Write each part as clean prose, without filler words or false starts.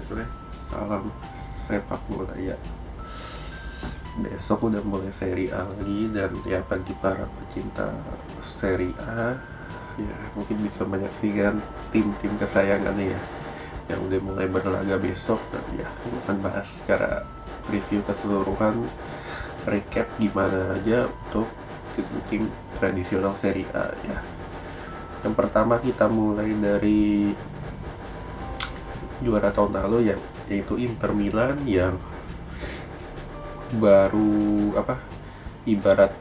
Oke, salam sepak bola ya. Besok udah mulai Serie A lagi, dan ya bagi para pecinta Serie A ya mungkin bisa menyaksikan tim-tim kesayangannya ya yang udah mulai berlaga besok. Dan ya kita akan bahas secara review keseluruhan, recap gimana aja untuk tim-tim tradisional Serie A ya. Yang pertama kita mulai dari juara tahun lalu yaitu Inter Milan yang baru ibarat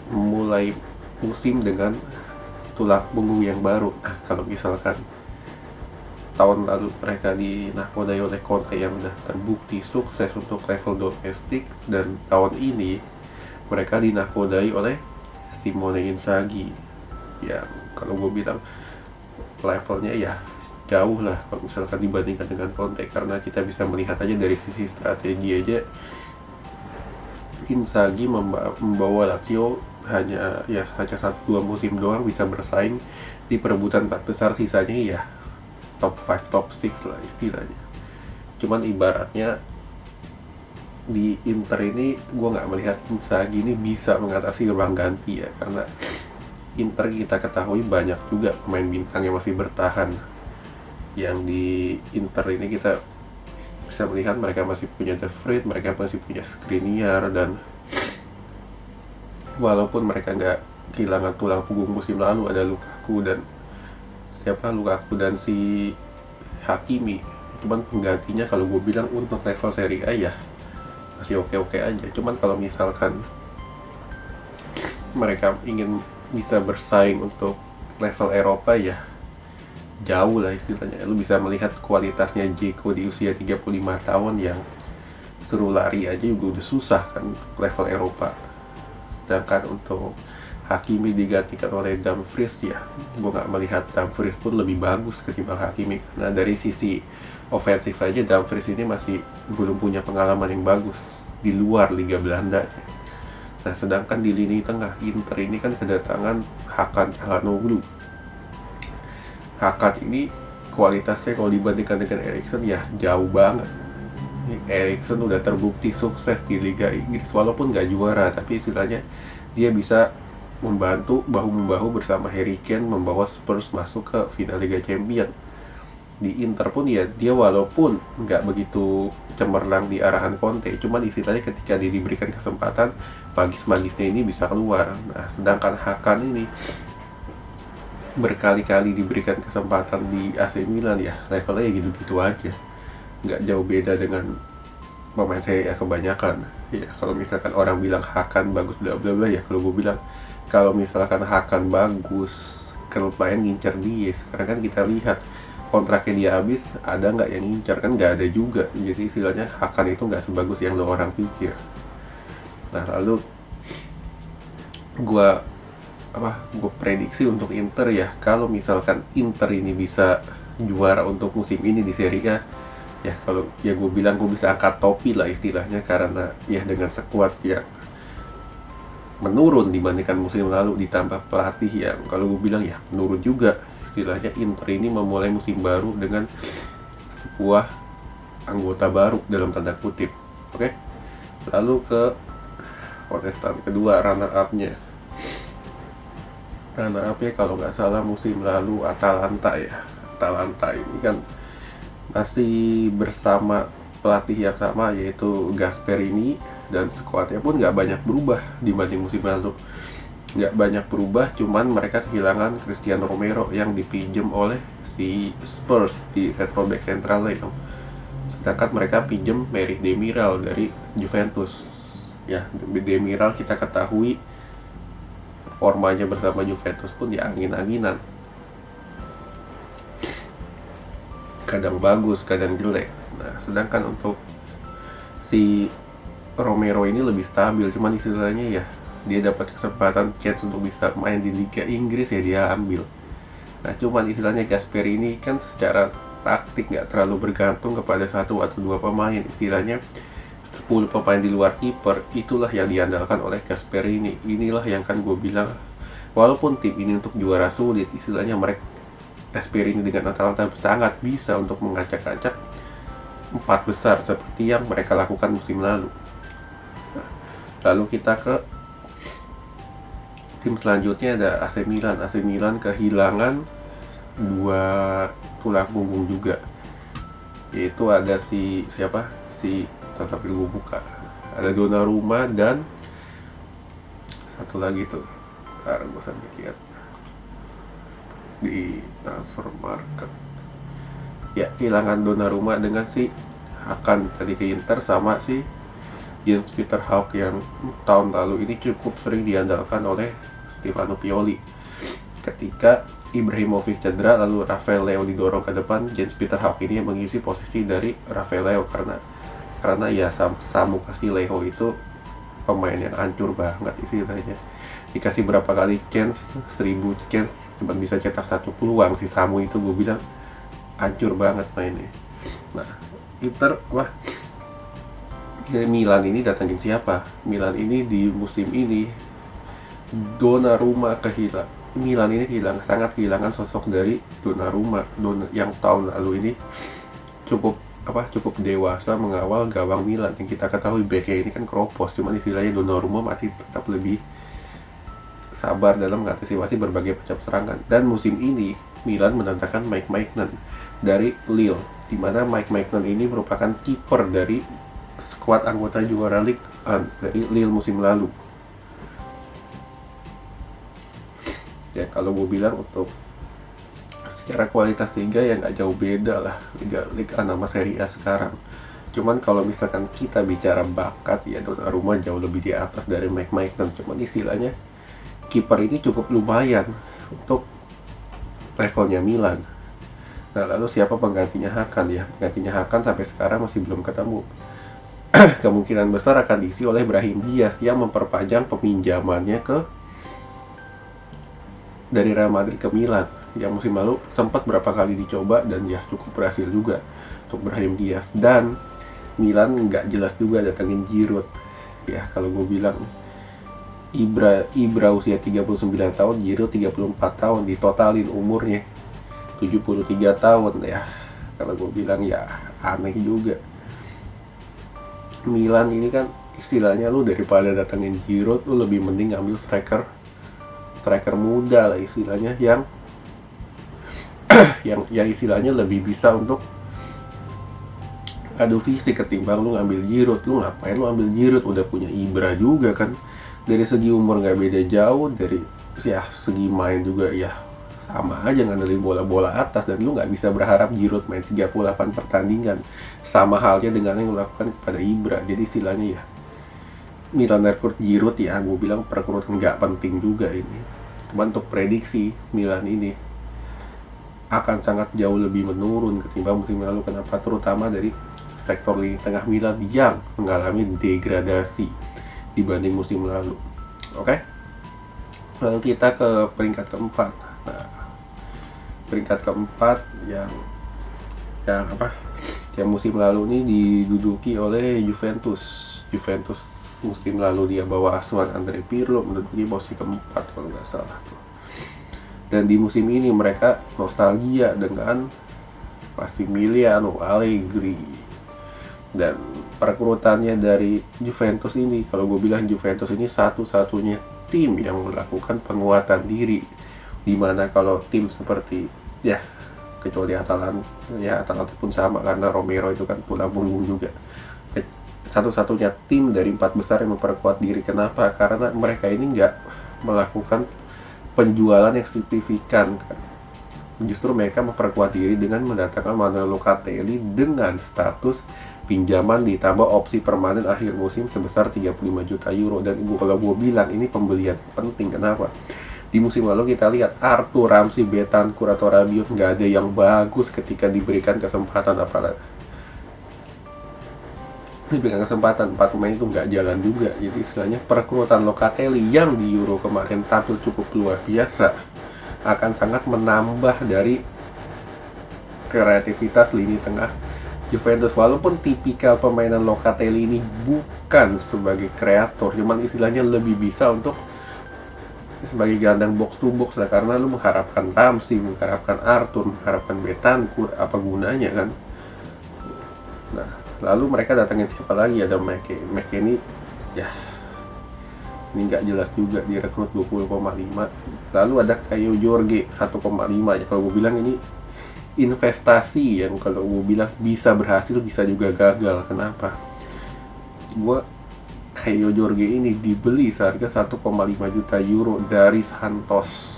mulai musim dengan tulang punggung yang baru. Nah, kalau misalkan tahun lalu mereka dinakodai oleh Conte yang udah terbukti sukses untuk level domestik, dan tahun ini mereka dinakodai oleh Simone Inzaghi yang kalau gue bilang levelnya ya jauh lah kalau misalkan dibandingkan dengan Conte, karena kita bisa melihat aja dari sisi strategi aja Inzaghi membawa Lazio hanya 1-2 musim doang bisa bersaing di perebutan 4 besar, sisanya ya top 5 top 6 lah istilahnya. Cuman ibaratnya di Inter ini gue nggak melihat Inzaghi ini bisa mengatasi ruang ganti ya, karena Inter kita ketahui banyak juga pemain bintang yang masih bertahan. Yang di Inter ini kita bisa melihat mereka masih punya De Vrij, mereka masih punya Skriniar, dan walaupun mereka nggak kehilangan tulang punggung musim lalu, ada Lukaku dan si Hakimi, cuman penggantinya kalau gue bilang untuk level Serie A ya masih oke-oke aja. Cuman kalau misalkan mereka ingin bisa bersaing untuk level Eropa ya jauh lah istilahnya. Lu bisa melihat kualitasnya Dzeko di usia 35 tahun yang suruh lari aja juga udah susah kan level Eropa. Sedangkan untuk Hakimi digantikan oleh Dumfries ya gue nggak melihat Dumfries pun lebih bagus ketimbang Hakimi, karena dari sisi ofensif aja Dumfries ini masih belum punya pengalaman yang bagus di luar Liga Belanda. Nah, sedangkan di lini tengah Inter ini kan kedatangan Hakan Çalhanoğlu. Hakan ini kualitasnya kalau dibandingkan dengan Eriksen ya jauh banget. Eriksen udah terbukti sukses di Liga Inggris walaupun gak juara, tapi istilahnya dia bisa membantu bahu-membahu bersama Harry Kane membawa Spurs masuk ke final Liga Champions. Di Inter pun ya dia walaupun nggak begitu cemerlang di arahan Conte, cuman istilahnya ketika dia diberikan kesempatan magis-magisnya ini bisa keluar. Nah, sedangkan Hakan ini berkali-kali diberikan kesempatan di AC Milan ya levelnya gitu-gitu aja, nggak jauh beda dengan pemain Serie A kebanyakan ya. Kalau misalkan orang bilang Hakan bagus bla bla bla ya, kalau gue bilang kalau misalkan Hakan bagus, klub lain ngincer dia. Sekarang kan kita lihat kontraknya dia habis, ada nggak yang ngincer? Kan nggak ada juga. Jadi istilahnya Hakan itu nggak sebagus yang lo orang pikir. Nah, lalu gue prediksi untuk Inter ya, kalau misalkan Inter ini bisa juara untuk musim ini di Serie A ya, kalau ya gue bilang gue bisa angkat topi lah istilahnya, karena ya dengan skuad yang menurun dibandingkan musim lalu ditambah pelatih yang kalau gue bilang ya menurun juga, istilahnya Inter ini memulai musim baru dengan sebuah anggota baru dalam tanda kutip. Oke. Lalu ke kontestan kedua, runner up-nya kalau nggak salah musim lalu Atalanta ya. Atalanta ini kan masih bersama pelatih yang sama yaitu Gasperini, dan skuadnya pun nggak banyak berubah dibanding musim lalu. Nggak banyak berubah, cuman mereka kehilangan Cristiano Romero yang dipinjam oleh si Spurs di central back central itu. Sedangkan mereka pinjam Merih Demiral dari Juventus. Ya, Demiral kita ketahui formanya bersama Juventus pun ya angin-anginan. Kadang bagus, kadang jelek. Nah, sedangkan untuk si Romero ini lebih stabil, cuman istilahnya ya dia dapat kesempatan chance untuk bisa main di Liga Inggris ya dia ambil. Nah, cuman istilahnya Gasperini kan secara taktik nggak terlalu bergantung kepada 1 atau 2 pemain. Istilahnya 10 pemain di luar kiper itulah yang diandalkan oleh Gasperini. Inilah yang kan gue bilang walaupun tim ini untuk juara sulit, istilahnya mereka Gasperini dengan Atalanta sangat bisa untuk mengacak-acak empat besar seperti yang mereka lakukan musim lalu. Nah, lalu kita ke tim selanjutnya ada AC Milan. AC Milan kehilangan dua tulang punggung juga, yaitu ada si sambil gue buka, ada Donnarumma dan satu lagi tuh, ntar gue sambil lihat di transfer market. Ya, kehilangan Donnarumma dengan si Hakan tadi ke Inter, sama si Jens Peter Hauck yang tahun lalu ini cukup sering diandalkan oleh Stefano Pioli. Ketika Ibrahimovic cedera lalu Rafael Leo didorong ke depan, Jens Peter Hauck ini yang mengisi posisi dari Rafael Leo karena ya Samu Leo itu pemain yang hancur banget istilahnya. Dikasih berapa kali chance, 1000 chance cuma bisa cetak satu peluang. Si Samu itu gue bilang hancur banget mainnya. Nah, Inter Milan ini datangin siapa? Milan ini di musim ini Donnarumma Milan ini sangat kehilangan sosok dari Donnarumma yang tahun lalu ini cukup dewasa mengawal gawang Milan. Yang kita ketahui backnya ini kan Kropos, cuman istilahnya Donnarumma masih tetap lebih sabar dalam mengantisipasi berbagai macam serangan. Dan musim ini Milan mendatangkan Mike Maignan dari Lille, di mana Mike Maignan ini merupakan kiper dari skuad anggota juara Ligue 1 dari Lille musim lalu. Ya, kalau gue bilang untuk secara kualitas liga ya nggak jauh beda lah Liga 1 sama Serie A sekarang. Cuman kalau misalkan kita bicara bakat, ya Donnarumma jauh lebih di atas dari Mike Maignan. Cuman istilahnya kiper ini cukup lumayan untuk levelnya Milan. Nah, lalu siapa penggantinya Hakan? Ya, penggantinya Hakan sampai sekarang masih belum ketemu. Kemungkinan besar akan diisi oleh Brahim Diaz yang memperpanjang peminjamannya dari Real Madrid ke Milan. Yang musim lalu sempat berapa kali dicoba dan ya cukup berhasil juga untuk Brahim Diaz. Dan Milan nggak jelas juga datangin Giroud. Ya, kalau gue bilang Ibra usia 39 tahun, Giroud 34 tahun, ditotalin umurnya 73 tahun ya. Kalau gue bilang ya aneh juga. Milan ini kan istilahnya lu daripada datangin Giroud, lu lebih mending ambil striker muda lah istilahnya yang yang istilahnya lebih bisa untuk adu fisik ketimbang lu ngambil Giroud. Lu ngapain lu ambil Giroud, udah punya Ibra juga kan. Dari segi umur nggak beda jauh, dari ya segi main juga ya sama aja ngandelin bola-bola atas, dan lu nggak bisa berharap Giroud main 38 pertandingan. Sama halnya dengan yang dilakukan kepada Ibra. Jadi istilahnya ya Milan rekrut Giroud ya, gue bilang perekrutan nggak penting juga ini. Cuma untuk prediksi Milan ini akan sangat jauh lebih menurun ketimbang musim lalu. Kenapa? Terutama dari sektor lini tengah Milan yang mengalami degradasi dibanding musim lalu. Oke? Lalu kita ke peringkat keempat. Nah, peringkat keempat yang musim lalu ini diduduki oleh Juventus musim lalu dia bawa asuhan Andrea Pirlo menduduki posisi keempat kalau nggak salah tuh. Dan di musim ini mereka nostalgia dengan Massimiliano Allegri. Dan perekrutannya dari Juventus ini, kalau gue bilang Juventus ini satu-satunya tim yang melakukan penguatan diri. Dimana kalau tim seperti ya kecuali Atalanta pun sama karena Romero itu kan tulang punggung juga. Satu-satunya tim dari 4 besar yang memperkuat diri. Kenapa? Karena mereka ini nggak melakukan penjualan yang signifikan kan. Justru mereka memperkuat diri dengan mendatangkan Manuel Locatelli dengan status pinjaman ditambah opsi permanen akhir musim sebesar 35 juta euro. Dan kalau gue bilang ini pembelian penting. Kenapa? Di musim lalu kita lihat Arthur, Ramsey, Betancourt atau Rabiot nggak ada yang bagus ketika diberikan kesempatan. Apalagi diberikan kesempatan, 4 pemain itu nggak jalan juga. Jadi istilahnya perekrutan Locatelli yang di Euro kemarin tampil cukup luar biasa akan sangat menambah dari kreativitas lini tengah Juventus. Walaupun tipikal permainan Locatelli ini bukan sebagai kreator, cuman istilahnya lebih bisa untuk sebagai gelandang box to box lah, karena lu mengharapkan Ramsey, mengharapkan Arthur, mengharapkan Betancourt, apa gunanya kan. Nah, lalu mereka datangin siapa lagi? Ada McKennie, ya ini nggak jelas juga, direkrut 20,5. Lalu ada Kayo Jorge 1,5 ya. Kalau gue bilang ini investasi yang kalau gue bilang bisa berhasil bisa juga gagal. Kenapa? Kayo Jorge ini dibeli seharga 1,5 juta euro dari Santos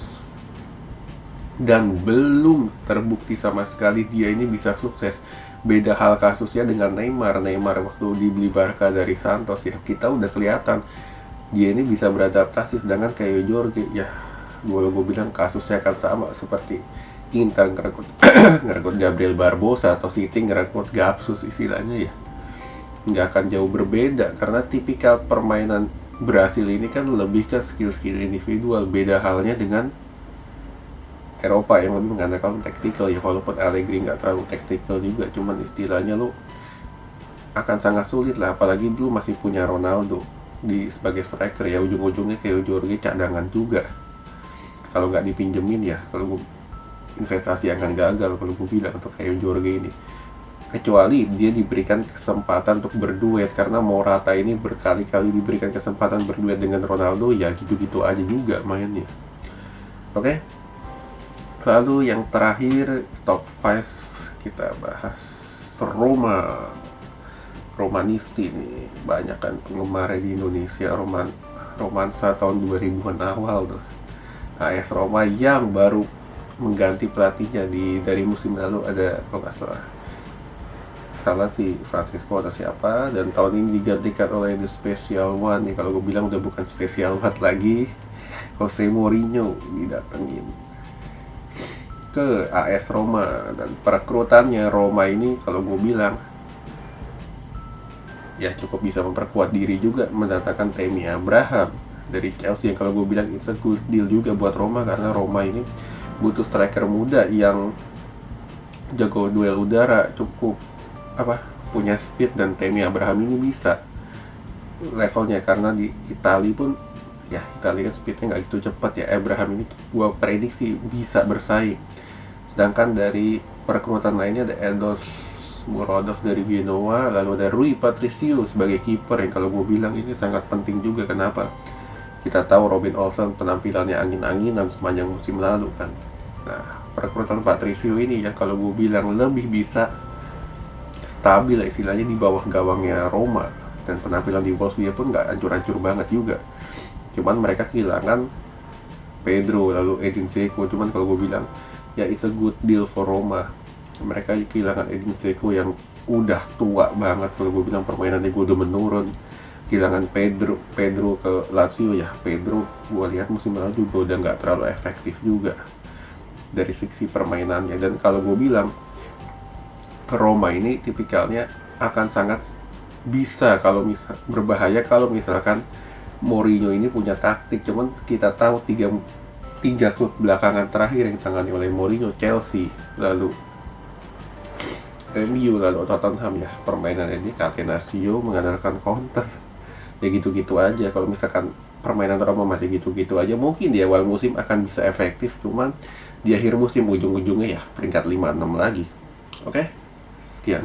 dan belum terbukti sama sekali dia ini bisa sukses. Beda hal kasusnya dengan Neymar waktu dibeli Barca dari Santos ya, kita udah kelihatan dia ini bisa beradaptasi. Sedangkan kayak Jorge ya, gue bilang kasusnya akan sama seperti Inter ngerekrut Gabriel Barbosa atau City ngerekrut Gapsus istilahnya ya, nggak akan jauh berbeda karena tipikal permainan Brasil ini kan lebih ke skill-skill individual. Beda halnya dengan Eropa yang lebih mengandalkan tactical ya, walaupun Allegri nggak terlalu tactical juga, cuman istilahnya lu akan sangat sulit lah, apalagi dulu masih punya Ronaldo sebagai striker ya, ujung-ujungnya kayak Jorge cadangan juga kalau nggak dipinjemin ya. Kalau investasi akan gagal kalau gue bilang untuk kayak Jorge ini, kecuali dia diberikan kesempatan untuk berduet, karena Morata ini berkali-kali diberikan kesempatan berduet dengan Ronaldo ya gitu-gitu aja juga mainnya. Oke? Lalu yang terakhir top 5 kita bahas Romanisti nih, banyak kan penggemar di Indonesia romansa tahun 2000-an awal tuh. AS Roma yang baru mengganti pelatihnya dari musim lalu, ada kalau nggak salah si Francisco atau siapa, dan tahun ini digantikan oleh The Special One nih. Kalau gue bilang udah bukan Special One lagi, Jose Mourinho didatengin ke AS Roma. Dan perekrutannya Roma ini kalau gue bilang ya cukup bisa memperkuat diri juga, mendatangkan Tammy Abraham dari Chelsea yang kalau gue bilang it's a good deal juga buat Roma, karena Roma ini butuh striker muda yang jago duel udara, cukup punya speed, dan Tammy Abraham ini bisa levelnya, karena di Italia pun ya Italia kan speednya nggak gitu cepat ya. Abraham ini gua prediksi bisa bersaing. Sedangkan dari perekrutan lainnya ada Edos Murodov dari Genoa, lalu ada Rui Patricio sebagai kiper yang kalau gue bilang ini sangat penting juga. Kenapa? Kita tahu Robin Olsen penampilannya angin-anginan sepanjang musim lalu kan. Nah, perekrutan Patricio ini yang kalau gue bilang lebih bisa stabil istilahnya di bawah gawangnya Roma, dan penampilan di Wolves pun nggak hancur-hancur banget juga. Cuman mereka kehilangan Pedro lalu Edin Dzeko, cuman kalau gue bilang ya it's a good deal for Roma. Mereka kehilangan Edin Dzeko yang udah tua banget, kalau gue bilang permainannya gue udah menurun. Kehilangan Pedro ke Lazio ya, Pedro gue lihat musim lalu juga udah nggak terlalu efektif juga dari sisi permainannya. Dan kalau gue bilang Roma ini tipikalnya akan sangat bisa berbahaya kalau misalkan Mourinho ini punya taktik. Cuman kita tahu tiga klub belakangan terakhir yang ditangani oleh Mourinho, Chelsea, lalu MU, lalu Tottenham ya, permainan ini Catenaccio mengandalkan counter ya, gitu-gitu aja. Kalau misalkan permainan Roma masih gitu-gitu aja, mungkin di awal musim akan bisa efektif, cuman di akhir musim ujung-ujungnya ya peringkat 5-6 lagi. Oke, sekian.